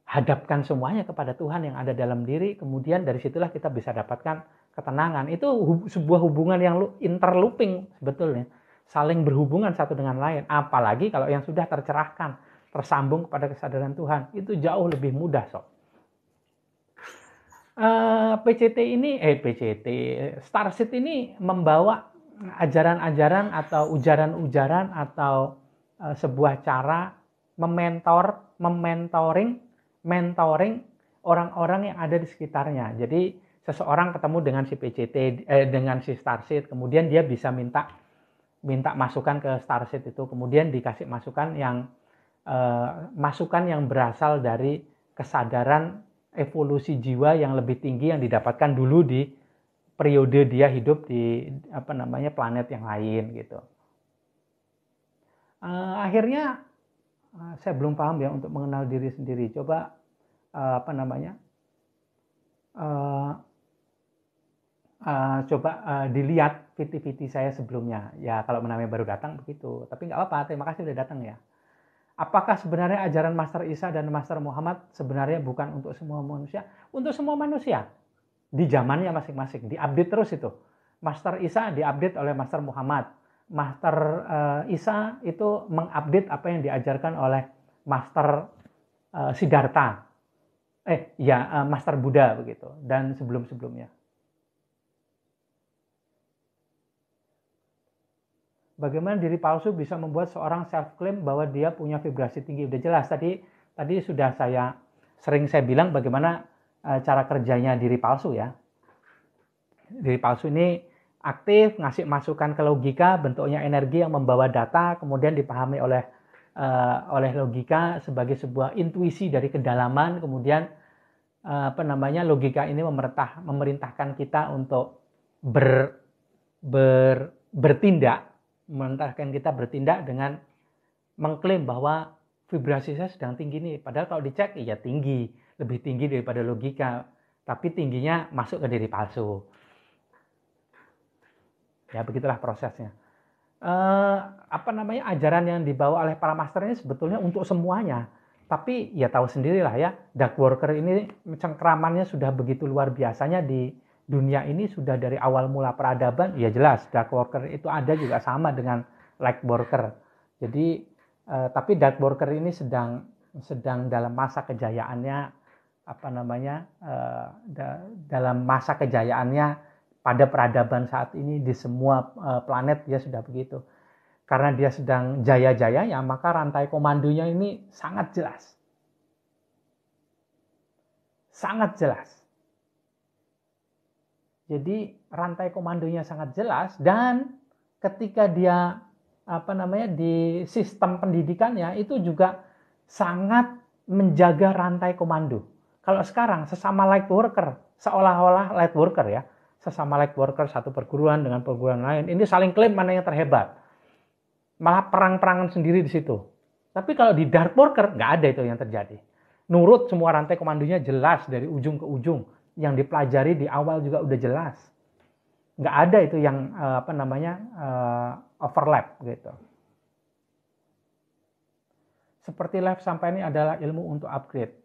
hadapkan semuanya kepada Tuhan yang ada dalam diri, kemudian dari situlah kita bisa dapatkan ketenangan. Itu sebuah hubungan yang interlooping sebetulnya, saling berhubungan satu dengan lain. Apalagi kalau yang sudah tercerahkan, tersambung kepada kesadaran Tuhan, itu jauh lebih mudah sob. Starseed ini membawa ajaran-ajaran atau ujaran-ujaran atau sebuah cara mentoring orang-orang yang ada di sekitarnya. Jadi seseorang ketemu dengan si dengan si Starseed, kemudian dia bisa minta masukan ke Starseed itu, kemudian dikasih masukan yang berasal dari kesadaran evolusi jiwa yang lebih tinggi yang didapatkan dulu di periode dia hidup di planet yang lain gitu. Akhirnya saya belum paham ya untuk mengenal diri sendiri. Coba coba dilihat VT-VT saya sebelumnya. Ya kalau namanya baru datang begitu. Tapi nggak apa-apa, terima kasih udah datang ya. Apakah sebenarnya ajaran Master Isa dan Master Muhammad sebenarnya bukan untuk semua manusia? Untuk semua manusia. Di zamannya masing-masing. Diupdate terus itu. Master Isa diupdate oleh Master Muhammad. Master Isa itu mengupdate apa yang diajarkan oleh Master Siddhartha. Master Buddha begitu. Dan sebelum-sebelumnya. Bagaimana diri palsu bisa membuat seorang self-claim bahwa dia punya vibrasi tinggi? Udah jelas tadi sudah sering saya bilang bagaimana cara kerjanya diri palsu ya. Diri palsu ini aktif, ngasih masukan ke logika, bentuknya energi yang membawa data, kemudian dipahami oleh logika sebagai sebuah intuisi dari kedalaman, kemudian logika ini memerintahkan kita untuk bertindak, memerintahkan kita bertindak dengan mengklaim bahwa vibrasi saya sedang tinggi nih. Padahal kalau dicek ya tinggi, lebih tinggi daripada logika, tapi tingginya masuk ke diri palsu. Ya begitulah prosesnya. Ajaran yang dibawa oleh para master ini sebetulnya untuk semuanya. Tapi ya tahu sendirilah ya, dark worker ini cengkramannya sudah begitu luar biasanya di dunia ini sudah dari awal mula peradaban. Ya jelas dark worker itu ada juga sama dengan light worker. Jadi tapi dark worker ini sedang dalam masa kejayaannya dalam masa kejayaannya pada peradaban saat ini di semua planet dia sudah begitu. Karena dia sedang jaya-jayanya, maka rantai komandonya ini sangat jelas. Sangat jelas. Jadi rantai komandonya sangat jelas dan ketika dia di sistem pendidikannya itu juga sangat menjaga rantai komando. Kalau sekarang sesama light worker, seolah-olah light worker ya, sesama light worker satu perguruan dengan perguruan lain, ini saling klaim mana yang terhebat. Malah perang-perangan sendiri di situ. Tapi kalau di dark worker nggak ada itu yang terjadi. Nurut semua rantai komandonya jelas dari ujung ke ujung. Yang dipelajari di awal juga udah jelas. Nggak ada itu yang overlap gitu. Seperti live sampai ini adalah ilmu untuk upgrade.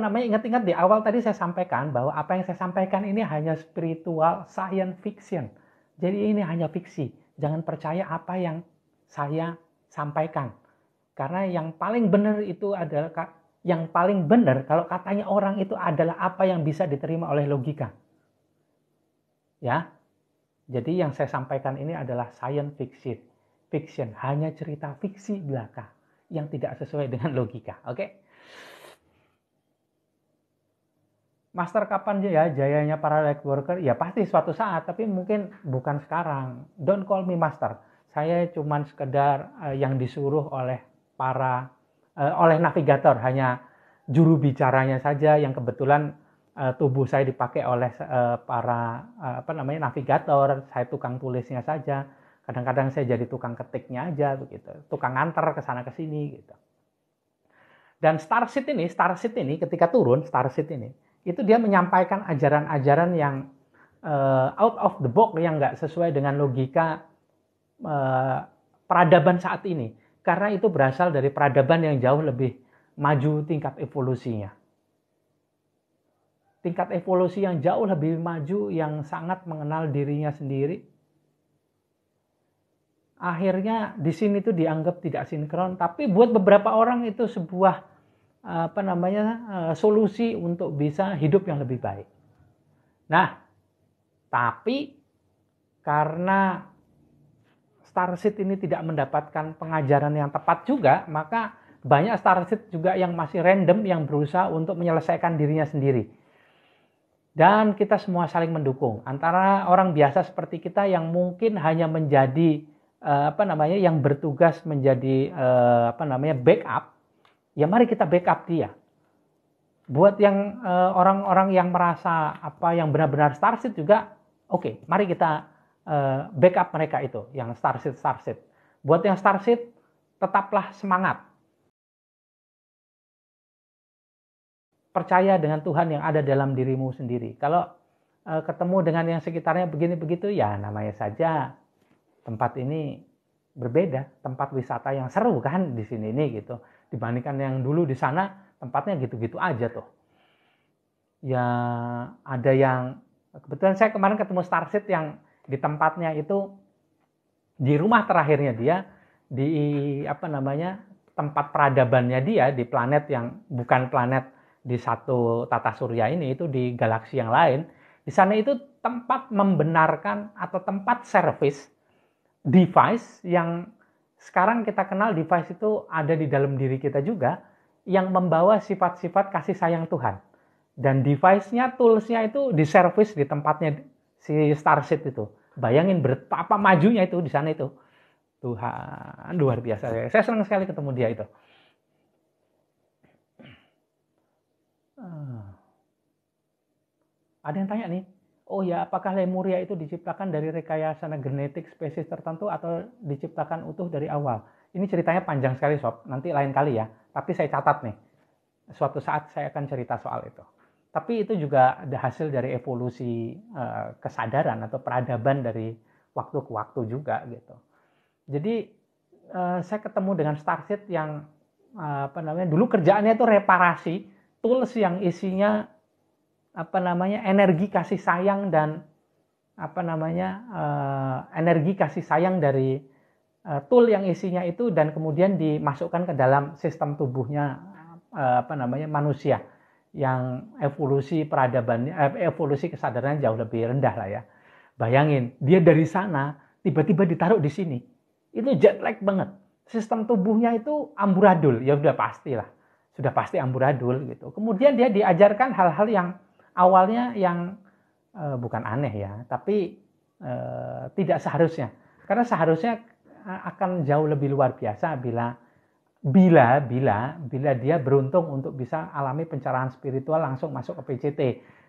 Ingat-ingat di awal tadi saya sampaikan bahwa apa yang saya sampaikan ini hanya spiritual science fiction. Jadi ini hanya fiksi. Jangan percaya apa yang saya sampaikan. Karena yang paling benar itu adalah kalau katanya orang itu adalah apa yang bisa diterima oleh logika. Ya. Jadi yang saya sampaikan ini adalah science fiction. Fiction, hanya cerita fiksi belaka yang tidak sesuai dengan logika. Oke? Master kapan ya jayanya para light worker? Ya pasti suatu saat, tapi mungkin bukan sekarang. Don't call me master. Saya cuma sekedar yang disuruh oleh oleh navigator, hanya juru bicaranya saja yang kebetulan tubuh saya dipakai oleh para navigator. Saya tukang tulisnya saja. Kadang-kadang saya jadi tukang ketiknya aja begitu. Tukang nganter ke sana ke sini gitu. Dan Starseed ini ketika turun Starseed ini itu dia menyampaikan ajaran-ajaran yang out of the box, yang nggak sesuai dengan logika peradaban saat ini. Karena itu berasal dari peradaban yang jauh lebih maju tingkat evolusinya. Tingkat evolusi yang jauh lebih maju, yang sangat mengenal dirinya sendiri. Akhirnya di sini tuh dianggap tidak sinkron, tapi buat beberapa orang itu sebuah solusi untuk bisa hidup yang lebih baik. Nah, tapi karena Starseed ini tidak mendapatkan pengajaran yang tepat juga, maka banyak Starseed juga yang masih random, yang berusaha untuk menyelesaikan dirinya sendiri. Dan kita semua saling mendukung. Antara orang biasa seperti kita yang mungkin hanya menjadi yang bertugas menjadi backup. Ya mari kita backup dia. Buat yang orang-orang yang merasa yang benar-benar Starseed juga, oke, mari kita backup mereka itu, yang Starseed. Buat yang Starseed, tetaplah semangat. percaya dengan Tuhan yang ada dalam dirimu sendiri. Kalau ketemu dengan yang sekitarnya begini begitu, ya namanya saja tempat ini berbeda, tempat wisata yang seru kan di sini nih gitu. Dibandingkan yang dulu di sana tempatnya gitu-gitu aja tuh. Ya ada yang kebetulan saya kemarin ketemu Starseed yang di tempatnya itu di rumah terakhirnya dia di tempat peradabannya dia di planet yang bukan planet di satu tata surya ini, itu di galaksi yang lain. Di sana itu tempat membenarkan atau tempat service device yang sekarang kita kenal device itu ada di dalam diri kita juga, yang membawa sifat-sifat kasih sayang Tuhan. Dan device-nya, tools-nya itu diservis di tempatnya si Starseed itu. Bayangin betapa majunya itu di sana itu. Tuhan, luar biasa. Saya senang sekali ketemu dia itu. Ada yang tanya nih, oh ya, apakah Lemuria itu diciptakan dari rekayasa genetik spesies tertentu atau diciptakan utuh dari awal? Ini ceritanya panjang sekali sob, nanti lain kali ya. Tapi saya catat nih, suatu saat saya akan cerita soal itu. Tapi itu juga ada hasil dari evolusi kesadaran atau peradaban dari waktu ke waktu juga gitu. Jadi saya ketemu dengan Starseed yang dulu kerjaannya itu reparasi tools yang isinya energi kasih sayang dan energi kasih sayang dari tool yang isinya itu, dan kemudian dimasukkan ke dalam sistem tubuhnya manusia yang evolusi peradabannya, evolusi kesadarannya jauh lebih rendah lah ya. Bayangin, dia dari sana tiba-tiba ditaruh di sini. Itu jet lag banget. Sistem tubuhnya itu amburadul, ya udah pastilah. Sudah pasti amburadul gitu. Kemudian dia diajarkan hal-hal yang awalnya yang bukan aneh ya, tapi tidak seharusnya. Karena seharusnya akan jauh lebih luar biasa bila dia beruntung untuk bisa alami pencerahan spiritual langsung masuk ke PCT.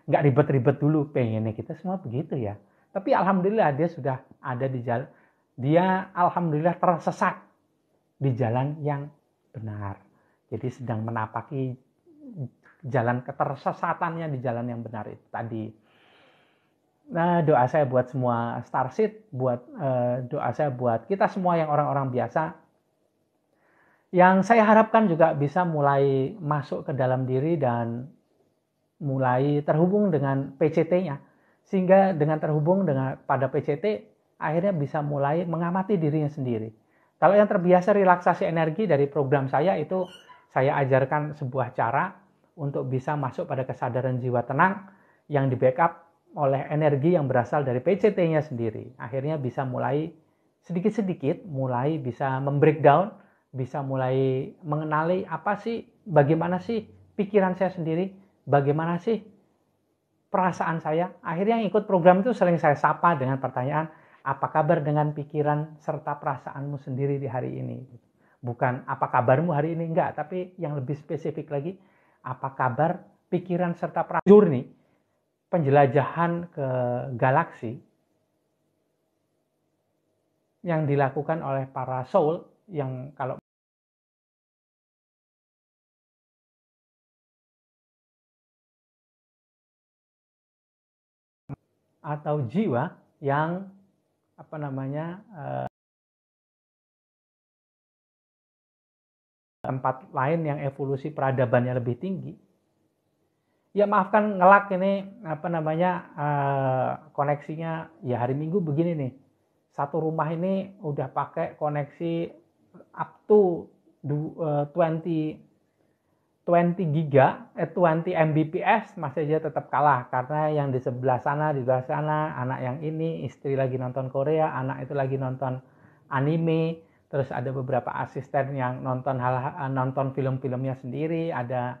Nggak ribet-ribet dulu, pengennya kita semua begitu ya. Tapi alhamdulillah dia sudah ada di jalan, dia alhamdulillah tersesat di jalan yang benar. Jadi sedang menapaki jalan ketersesatannya di jalan yang benar itu tadi. Nah, doa saya buat semua Starseed, doa saya buat kita semua yang orang-orang biasa, yang saya harapkan juga bisa mulai masuk ke dalam diri dan mulai terhubung dengan PCT-nya. Sehingga dengan terhubung pada PCT, akhirnya bisa mulai mengamati dirinya sendiri. Kalau yang terbiasa relaksasi energi dari program saya itu, saya ajarkan sebuah cara untuk bisa masuk pada kesadaran jiwa tenang yang di-backup oleh energi yang berasal dari PCT-nya sendiri. Akhirnya bisa mulai sedikit-sedikit, mulai bisa membreakdown, bisa mulai mengenali bagaimana sih pikiran saya sendiri, bagaimana sih perasaan saya. Akhirnya yang ikut program itu sering saya sapa dengan pertanyaan, apa kabar dengan pikiran serta perasaanmu sendiri di hari ini? Bukan apa kabarmu hari ini, enggak, tapi yang lebih spesifik lagi, apa kabar pikiran serta perasaan. Journey, penjelajahan ke galaksi yang dilakukan oleh para soul yang kalau atau jiwa yang tempat lain yang evolusi peradabannya lebih tinggi. Ya maafkan ngelak ini koneksinya ya hari Minggu begini nih. Satu rumah ini udah pakai koneksi up to 20 Mbps masih aja tetap kalah karena yang di sebelah sana, anak yang ini istri lagi nonton Korea, anak itu lagi nonton anime, terus ada beberapa asisten yang nonton film-filmnya sendiri, ada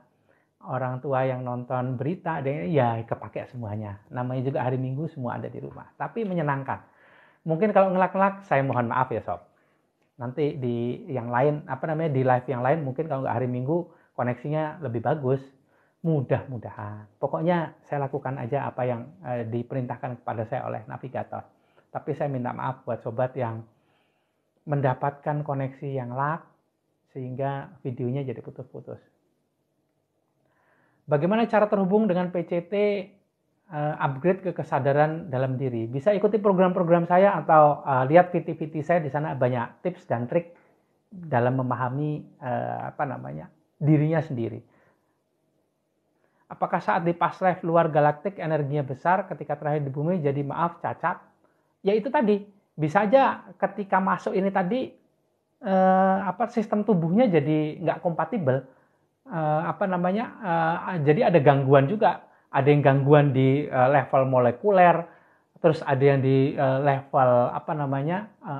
orang tua yang nonton berita, ya kepake semuanya. Namanya juga hari Minggu, semua ada di rumah. Tapi menyenangkan. Mungkin kalau ngelak-ngelak, saya mohon maaf ya sob. Nanti di yang lain, di live yang lain, mungkin kalau nggak hari Minggu, koneksinya lebih bagus. Mudah-mudahan. Pokoknya saya lakukan aja apa yang diperintahkan kepada saya oleh navigator. Tapi saya minta maaf buat sobat yang mendapatkan koneksi yang lag, sehingga videonya jadi putus-putus. Bagaimana cara terhubung dengan PCT upgrade ke kesadaran dalam diri? Bisa ikuti program-program saya atau lihat VT-VT saya, di sana banyak tips dan trik dalam memahami dirinya sendiri. Apakah saat di past life luar galaktik energinya besar, ketika terakhir di bumi jadi maaf cacat? Ya itu tadi, bisa aja ketika masuk ini tadi sistem tubuhnya jadi nggak kompatibel, jadi ada gangguan juga, ada yang gangguan di level molekuler, terus ada yang di level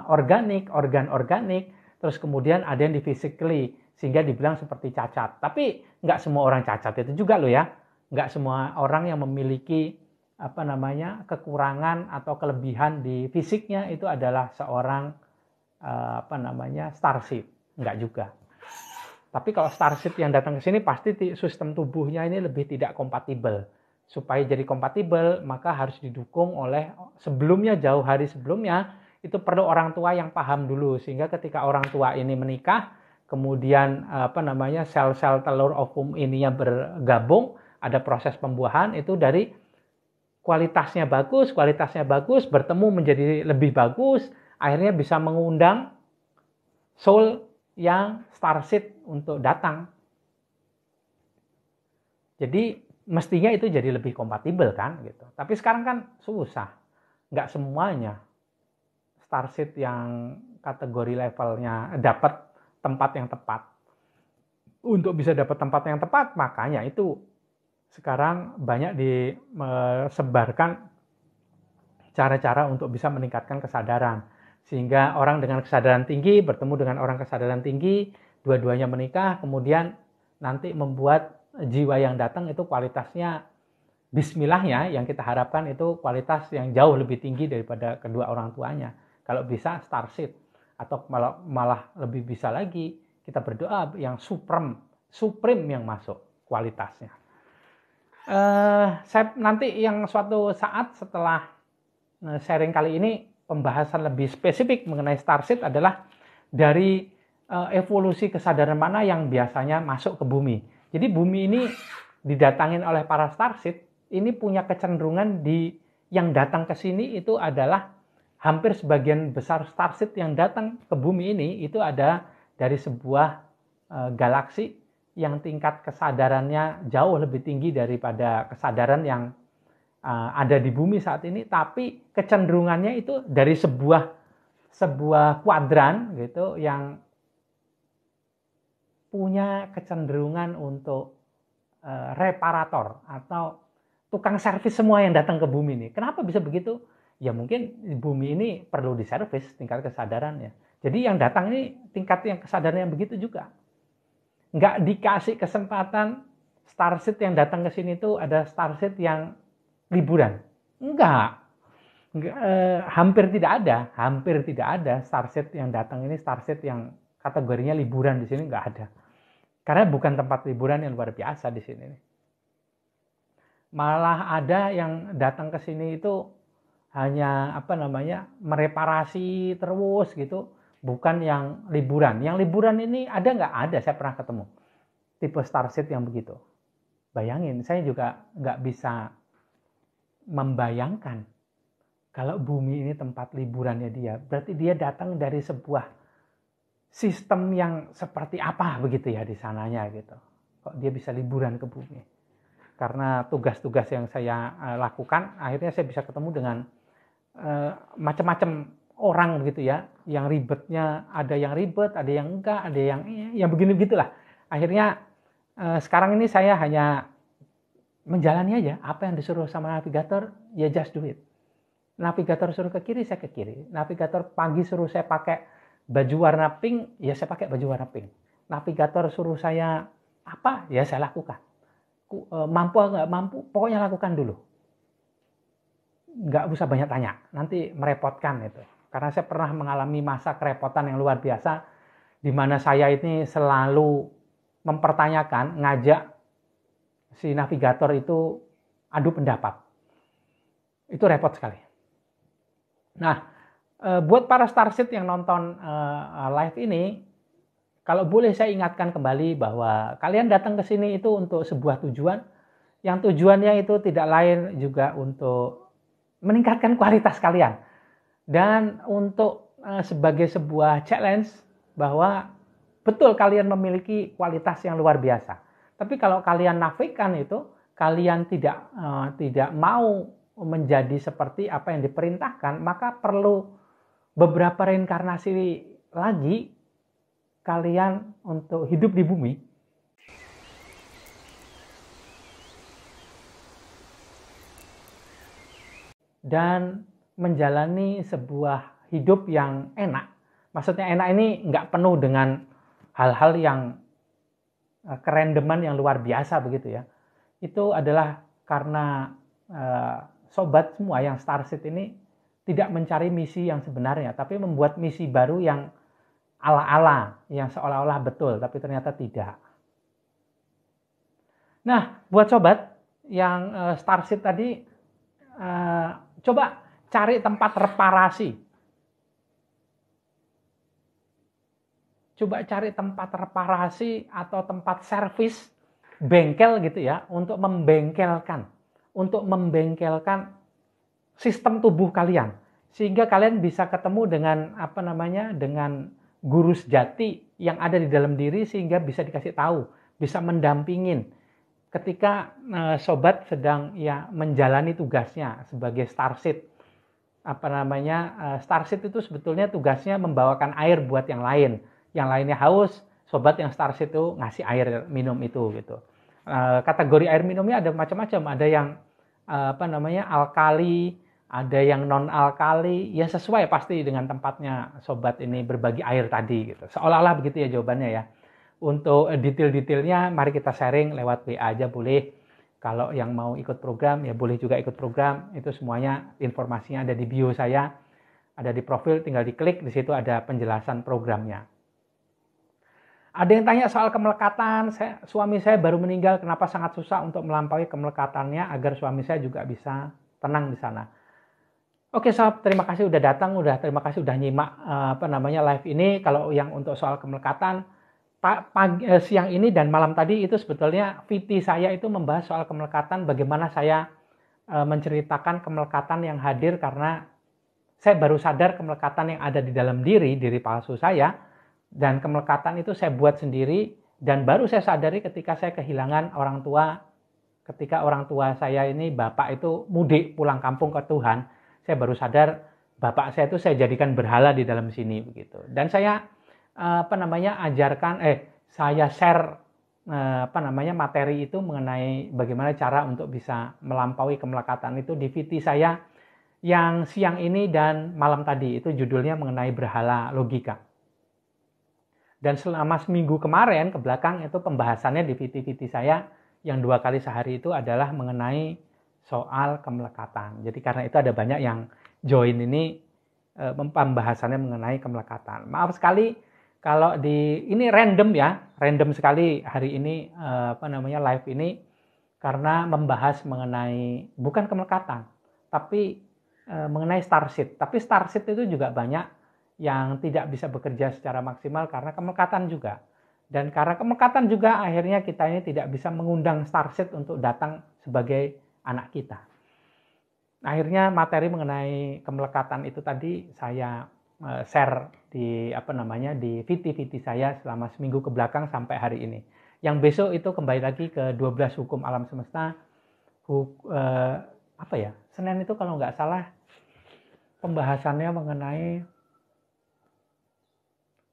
organik, organ-organik, terus kemudian ada yang di physically, sehingga dibilang seperti cacat. Tapi nggak semua orang cacat itu juga loh ya, nggak semua orang yang memiliki kekurangan atau kelebihan di fisiknya itu adalah seorang starseed, nggak juga. Tapi kalau starseed yang datang ke sini pasti sistem tubuhnya ini lebih tidak kompatibel. Supaya jadi kompatibel maka harus didukung oleh sebelumnya, jauh hari sebelumnya itu perlu orang tua yang paham dulu, sehingga ketika orang tua ini menikah, kemudian sel-sel telur ovum ininya bergabung, ada proses pembuahan, itu dari kualitasnya bagus bertemu menjadi lebih bagus, akhirnya bisa mengundang soul yang starseed untuk datang. Jadi mestinya itu jadi lebih kompatibel kan gitu. Tapi sekarang kan susah. Nggak semuanya starseed yang kategori levelnya dapat tempat yang tepat. Untuk bisa dapat tempat yang tepat, makanya itu sekarang banyak disebarkan cara-cara untuk bisa meningkatkan kesadaran. Sehingga orang dengan kesadaran tinggi bertemu dengan orang kesadaran tinggi, dua-duanya menikah, kemudian nanti membuat jiwa yang datang itu kualitasnya, bismillahnya yang kita harapkan itu kualitas yang jauh lebih tinggi daripada kedua orang tuanya. Kalau bisa starseed, atau malah lebih bisa lagi, kita berdoa yang supreme yang masuk kualitasnya. Saya nanti yang suatu saat setelah sharing kali ini, pembahasan lebih spesifik mengenai starseed adalah dari evolusi kesadaran mana yang biasanya masuk ke bumi. Jadi bumi ini didatangin oleh para starseed, ini punya kecenderungan yang datang ke sini itu adalah hampir sebagian besar starseed yang datang ke bumi ini itu ada dari sebuah galaksi yang tingkat kesadarannya jauh lebih tinggi daripada kesadaran yang ada di bumi saat ini, tapi kecenderungannya itu dari sebuah kuadran gitu yang punya kecenderungan untuk reparator atau tukang servis semua yang datang ke bumi ini. Kenapa bisa begitu? Ya mungkin bumi ini perlu diservis tingkat kesadarannya. Jadi yang datang ini tingkat yang kesadarannya begitu juga. Nggak dikasih kesempatan starseed yang datang ke sini itu ada starseed yang liburan. Enggak. Hampir tidak ada starseed yang datang ini, starseed yang kategorinya liburan di sini nggak ada. Karena bukan tempat liburan yang luar biasa di sini. Malah ada yang datang ke sini itu hanya mereparasi terus gitu, bukan yang liburan. Yang liburan ini ada nggak? Ada, saya pernah ketemu tipe starseed yang begitu. Bayangin, saya juga nggak bisa membayangkan kalau bumi ini tempat liburannya dia. Berarti dia datang dari sebuah sistem yang seperti apa begitu ya di sananya gitu. Kok dia bisa liburan ke bumi? Karena tugas-tugas yang saya lakukan, akhirnya saya bisa ketemu dengan macam-macam orang begitu ya, yang ribetnya ada yang ribet, ada yang enggak, ada yang begini-begitulah. Akhirnya sekarang ini saya hanya menjalani aja apa yang disuruh sama navigator, ya just do it. Navigator suruh ke kiri, saya ke kiri. Navigator pagi suruh saya pakai baju warna pink, ya saya pakai baju warna pink. Navigator suruh saya apa, ya saya lakukan. Mampu nggak mampu, pokoknya lakukan dulu. Nggak usah banyak tanya, nanti merepotkan itu. Karena saya pernah mengalami masa kerepotan yang luar biasa, di mana saya ini selalu mempertanyakan, ngajak si navigator itu adu pendapat. Itu repot sekali. Nah, buat para starseed yang nonton live ini, kalau boleh saya ingatkan kembali bahwa kalian datang ke sini itu untuk sebuah tujuan, yang tujuannya itu tidak lain juga untuk meningkatkan kualitas kalian dan untuk sebagai sebuah challenge bahwa betul kalian memiliki kualitas yang luar biasa. Tapi kalau kalian nafikan itu, kalian tidak mau menjadi seperti apa yang diperintahkan, maka perlu beberapa reinkarnasi lagi kalian untuk hidup di bumi. Dan menjalani sebuah hidup yang enak. Maksudnya enak ini nggak penuh dengan hal-hal yang kerendeman yang luar biasa begitu ya. Itu adalah karena sobat semua yang Starseed ini tidak mencari misi yang sebenarnya, tapi membuat misi baru yang ala-ala, yang seolah-olah betul, tapi ternyata tidak. Nah, buat sobat yang Starseed tadi, coba cari tempat reparasi. Coba cari tempat reparasi atau tempat servis bengkel gitu ya, untuk membengkelkan sistem tubuh kalian, sehingga kalian bisa ketemu dengan dengan guru sejati yang ada di dalam diri, sehingga bisa dikasih tahu, bisa mendampingin ketika sobat sedang ya menjalani tugasnya sebagai Starseed. Starseed itu sebetulnya tugasnya membawakan air buat yang lain. Yang lainnya haus, sobat yang Starseed itu ngasih air minum itu gitu. Kategori air minumnya ada macam-macam, ada yang alkali, ada yang non alkali, ya sesuai pasti dengan tempatnya sobat ini berbagi air tadi gitu. Seolah-olah begitu ya jawabannya ya. Untuk detail-detailnya mari kita sharing lewat WA aja boleh. Kalau yang mau ikut program ya boleh juga ikut program. Itu semuanya informasinya ada di bio saya, ada di profil, tinggal diklik, di situ ada penjelasan programnya. Ada yang tanya soal kemelekatan, suami saya baru meninggal, kenapa sangat susah untuk melampaui kemelekatannya agar suami saya juga bisa tenang di sana. Oke sob, terima kasih udah datang, terima kasih udah nyimak live ini. Kalau yang untuk soal kemelekatan, siang ini dan malam tadi itu sebetulnya VT saya itu membahas soal kemelekatan, bagaimana saya menceritakan kemelekatan yang hadir karena saya baru sadar kemelekatan yang ada di dalam diri palsu saya. Dan kemelekatan itu saya buat sendiri, dan baru saya sadari ketika saya kehilangan orang tua, ketika orang tua saya ini bapak itu mudik pulang kampung ke Tuhan, saya baru sadar bapak saya itu saya jadikan berhala di dalam sini begitu. Dan saya saya share materi itu mengenai bagaimana cara untuk bisa melampaui kemelekatan itu di VT saya yang siang ini dan malam tadi, itu judulnya mengenai berhala logika. Dan selama seminggu kemarin ke belakang itu pembahasannya di VT-VT saya yang 2 kali sehari itu adalah mengenai soal kemelekatan. Jadi karena itu ada banyak yang join ini pembahasannya mengenai kemelekatan. Maaf sekali kalau ini random sekali hari ini live ini karena membahas mengenai bukan kemelekatan, tapi mengenai Starseed. Tapi Starseed itu juga banyak yang tidak bisa bekerja secara maksimal karena kemelekatan juga. Dan karena kemelekatan juga akhirnya kita ini tidak bisa mengundang Starseed untuk datang sebagai anak kita. Akhirnya materi mengenai kemelekatan itu tadi saya share di di VT-VT saya selama seminggu ke belakang sampai hari ini. Yang besok itu kembali lagi ke 12 hukum alam semesta. Senin itu kalau nggak salah pembahasannya mengenai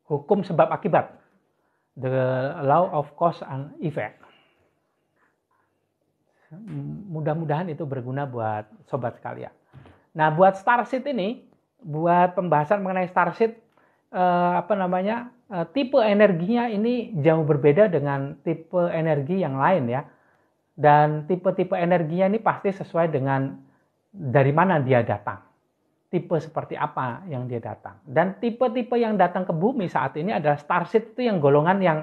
hukum sebab akibat, the law of cause and effect. Mudah-mudahan itu berguna buat sobat sekalian. Nah, buat Starseed ini, buat pembahasan mengenai Starseed, tipe energinya ini jauh berbeda dengan tipe energi yang lain ya. Dan tipe-tipe energinya ini pasti sesuai dengan dari mana dia datang. Tipe seperti apa yang dia datang. Dan tipe-tipe yang datang ke bumi saat ini adalah Starseed itu yang golongan yang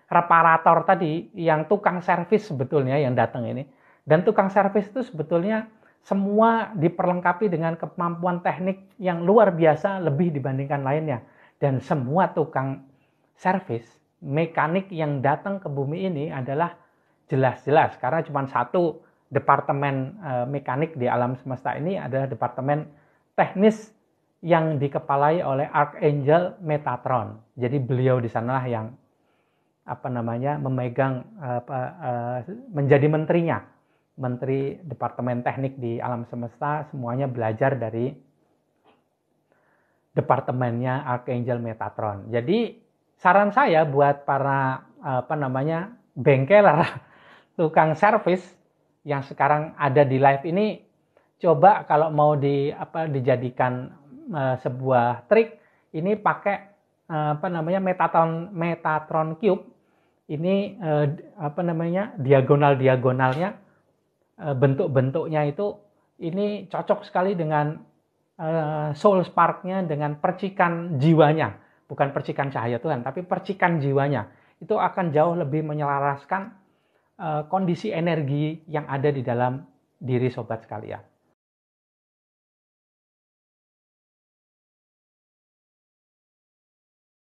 reparator tadi, yang tukang servis sebetulnya yang datang ini. Dan tukang servis itu sebetulnya semua diperlengkapi dengan kemampuan teknik yang luar biasa lebih dibandingkan lainnya. Dan semua tukang servis, mekanik yang datang ke bumi ini adalah jelas-jelas karena cuma satu departemen mekanik di alam semesta ini adalah departemen teknis yang dikepalai oleh Archangel Metatron. Jadi beliau di sanalah yang memegang menjadi menterinya, menteri departemen teknik di alam semesta, semuanya belajar dari departemennya Archangel Metatron. Jadi saran saya buat para bengkeler, tukang servis yang sekarang ada di live ini, coba kalau mau dijadikan sebuah trik, ini pakai Metatron Cube. Ini diagonalnya, bentuk-bentuknya itu ini cocok sekali dengan soul spark-nya, dengan percikan jiwanya, bukan percikan cahaya Tuhan, tapi percikan jiwanya. Itu akan jauh lebih menyelaraskan kondisi energi yang ada di dalam diri sobat sekalian.